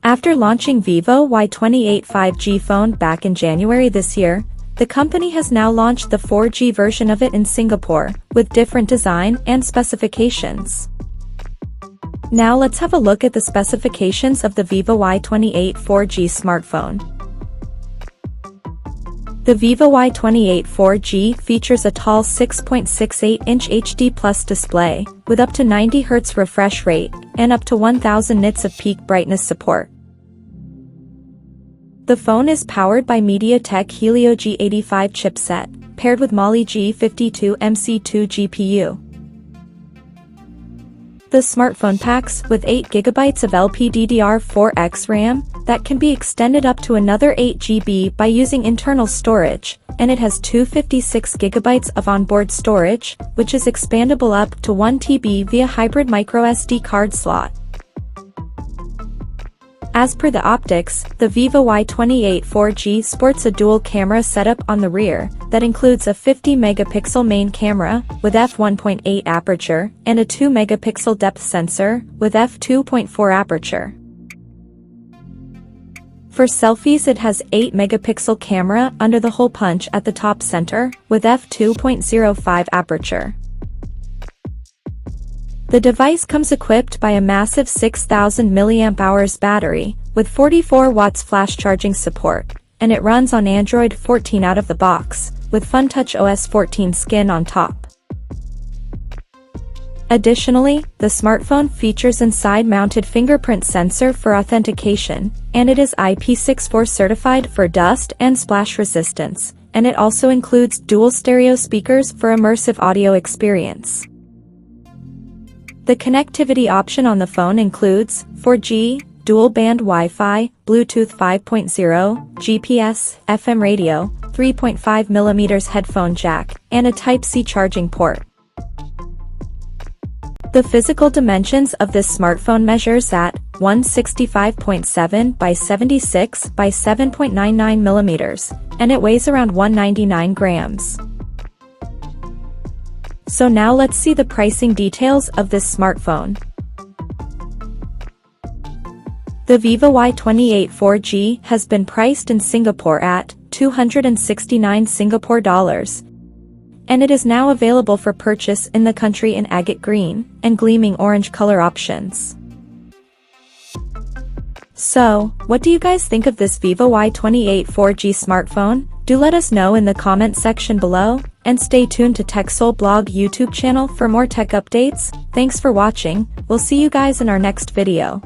After launching Vivo Y28 5G phone back in January this year, the company has now launched the 4G version of it in Singapore, with different design and specifications. Now let's have a look at the specifications of the Vivo Y28 4G smartphone. The Vivo Y28 4G features a tall 6.68-inch HD Plus display, with up to 90 Hz refresh rate, and up to 1000 nits of peak brightness support. The phone is powered by MediaTek Helio G85 chipset, paired with Mali G52 MC2 GPU. The smartphone packs with 8GB of LPDDR4X RAM that can be extended up to another 8GB by using internal storage, and it has 256GB of onboard storage, which is expandable up to 1TB via hybrid microSD card slot. As per the optics, the Vivo Y28 4G sports a dual camera setup on the rear that includes a 50-megapixel main camera with f1.8 aperture and a 2-megapixel depth sensor with f2.4 aperture. For selfies, it has 8-megapixel camera under the hole punch at the top center with f2.05 aperture. The device comes equipped by a massive 6000 mAh battery, with 44 watts flash charging support, and it runs on Android 14 out of the box, with FunTouch OS 14 skin on top. Additionally, the smartphone features a side-mounted fingerprint sensor for authentication, and it is IP64 certified for dust and splash resistance, and it also includes dual stereo speakers for immersive audio experience. The connectivity option on the phone includes 4G, dual-band Wi-Fi, Bluetooth 5.0, GPS, FM radio, 3.5mm headphone jack, and a Type-C charging port. The physical dimensions of this smartphone measures at 165.7 by 76 by 7.99mm, and it weighs around 199 grams. So now let's see the pricing details of this smartphone. The Vivo Y28 4G has been priced in Singapore at 269 Singapore dollars, and it is now available for purchase in the country in agate green and gleaming orange color options. So, what do you guys think of this Vivo Y28 4G smartphone? Do let us know in the comment section below, and stay tuned to TechSole Blog YouTube channel for more tech updates. Thanks for watching, we'll see you guys in our next video.